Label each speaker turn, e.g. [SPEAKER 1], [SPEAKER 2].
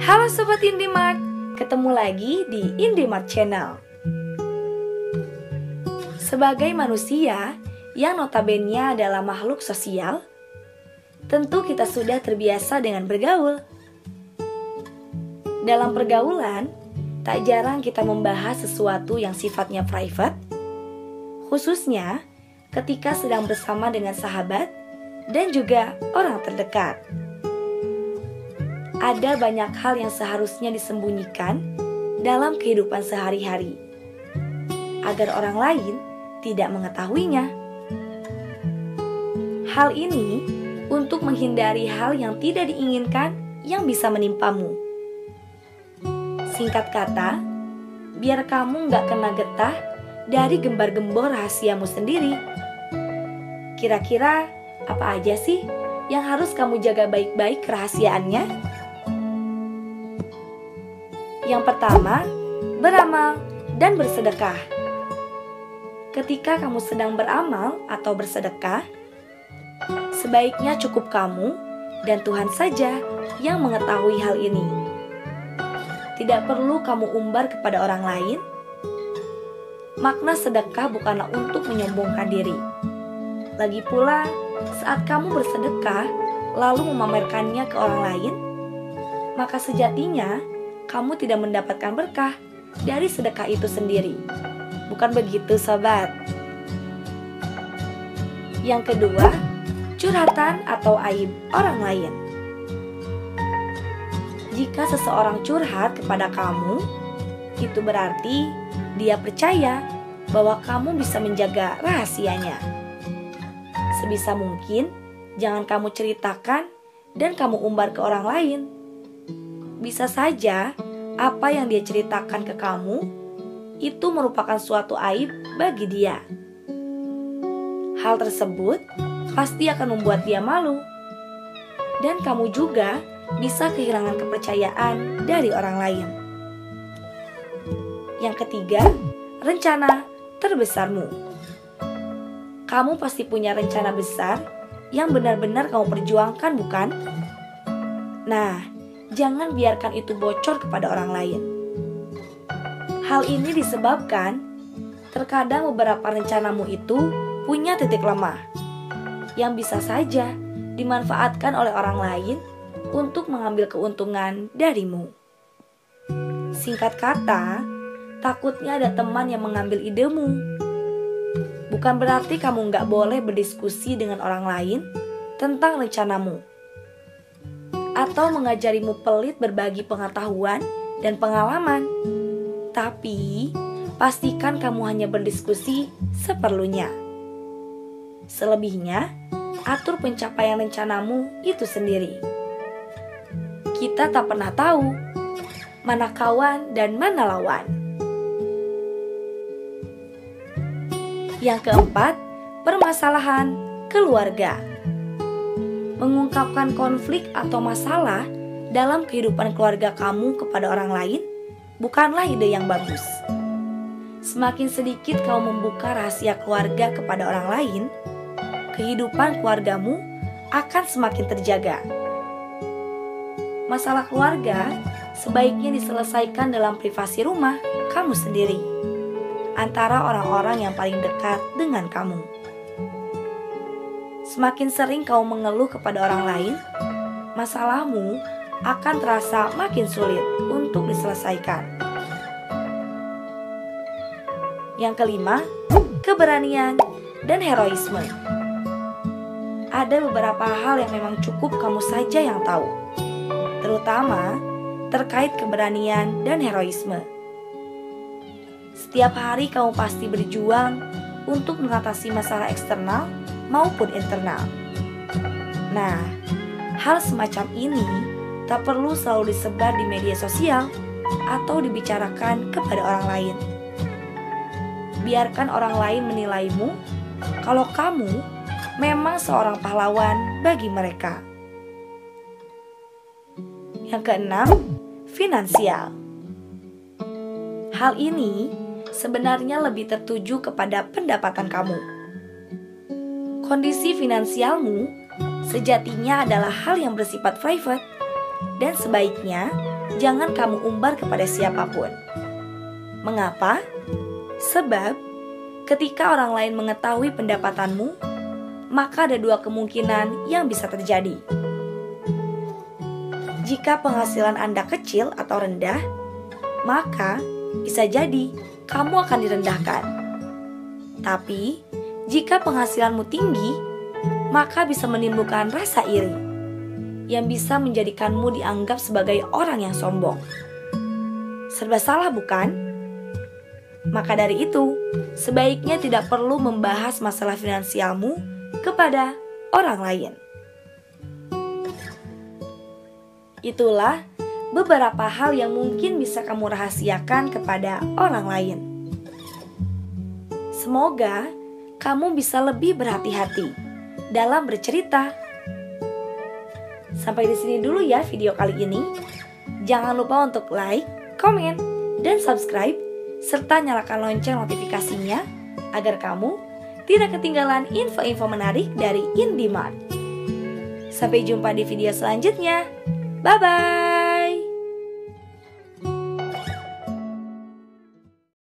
[SPEAKER 1] Halo Sobat Indimart, ketemu lagi di Indimart Channel. Sebagai manusia yang notabene adalah makhluk sosial, tentu kita sudah terbiasa dengan bergaul. Dalam pergaulan, tak jarang kita membahas sesuatu yang sifatnya private, khususnya ketika sedang bersama dengan sahabat dan juga orang terdekat. Ada banyak hal yang seharusnya disembunyikan dalam kehidupan sehari-hari, agar orang lain tidak mengetahuinya. Hal ini untuk menghindari hal yang tidak diinginkan yang bisa menimpamu. Singkat kata, biar kamu gak kena getah dari gembar-gembor rahasiamu sendiri. Kira-kira apa aja sih yang harus kamu jaga baik-baik kerahasiaannya? Yang pertama, beramal dan bersedekah. Ketika kamu sedang beramal atau bersedekah, sebaiknya cukup kamu dan Tuhan saja yang mengetahui hal ini. Tidak perlu kamu umbar kepada orang lain. Makna sedekah bukanlah untuk menyombongkan diri. Lagi pula, saat kamu bersedekah lalu memamerkannya ke orang lain, maka sejatinya kamu tidak mendapatkan berkah dari sedekah itu sendiri. Bukan begitu, sobat? Yang kedua, curhatan atau aib orang lain. Jika seseorang curhat kepada kamu, itu berarti dia percaya bahwa kamu bisa menjaga rahasianya. Sebisa mungkin, jangan kamu ceritakan dan kamu umbar ke orang lain. Bisa saja apa yang dia ceritakan ke kamu itu merupakan suatu aib bagi dia. Hal tersebut pasti akan membuat dia malu. Dan kamu juga bisa kehilangan kepercayaan dari orang lain. Yang ketiga, rencana terbesarmu. Kamu pasti punya rencana besar yang benar-benar kamu perjuangkan, bukan? Nah, jangan biarkan itu bocor kepada orang lain. Hal ini disebabkan terkadang beberapa rencanamu itu punya titik lemah yang bisa saja dimanfaatkan oleh orang lain untuk mengambil keuntungan darimu. Singkat kata, takutnya ada teman yang mengambil idemu. Bukan berarti kamu gak boleh berdiskusi dengan orang lain tentang rencanamu, atau mengajarimu pelit berbagi pengetahuan dan pengalaman. Tapi, pastikan kamu hanya berdiskusi seperlunya. Selebihnya, atur pencapaian rencanamu itu sendiri. Kita tak pernah tahu mana kawan dan mana lawan. Yang keempat, permasalahan keluarga. Mengungkapkan konflik atau masalah dalam kehidupan keluarga kamu kepada orang lain bukanlah ide yang bagus. Semakin sedikit kamu membuka rahasia keluarga kepada orang lain, kehidupan keluargamu akan semakin terjaga. Masalah keluarga sebaiknya diselesaikan dalam privasi rumah kamu sendiri, antara orang-orang yang paling dekat dengan kamu. Semakin sering kamu mengeluh kepada orang lain, masalahmu akan terasa makin sulit untuk diselesaikan. Yang kelima, keberanian dan heroisme. Ada beberapa hal yang memang cukup kamu saja yang tahu, terutama terkait keberanian dan heroisme. Setiap hari kamu pasti berjuang untuk mengatasi masalah eksternal maupun internal. Nah, hal semacam ini tak perlu selalu disebar di media sosial atau dibicarakan kepada orang lain. Biarkan orang lain menilaimu kalau kamu memang seorang pahlawan bagi mereka. Yang keenam, finansial. Hal ini sebenarnya lebih tertuju kepada pendapatan kamu. Kondisi finansialmu sejatinya adalah hal yang bersifat private dan sebaiknya jangan kamu umbar kepada siapapun. Mengapa? Sebab ketika orang lain mengetahui pendapatanmu, maka ada dua kemungkinan yang bisa terjadi. Jika penghasilan Anda kecil atau rendah, maka bisa jadi kamu akan direndahkan. Tapi, jika penghasilanmu tinggi, maka bisa menimbulkan rasa iri yang bisa menjadikanmu dianggap sebagai orang yang sombong. Serba salah, bukan? Maka dari itu, sebaiknya tidak perlu membahas masalah finansialmu kepada orang lain. Itulah beberapa hal yang mungkin bisa kamu rahasiakan kepada orang lain. Semoga kamu bisa lebih berhati-hati dalam bercerita. Sampai di sini dulu ya video kali ini. Jangan lupa untuk like, komen, dan subscribe, serta nyalakan lonceng notifikasinya agar kamu tidak ketinggalan info-info menarik dari Indimart. Sampai jumpa di video selanjutnya. Bye-bye.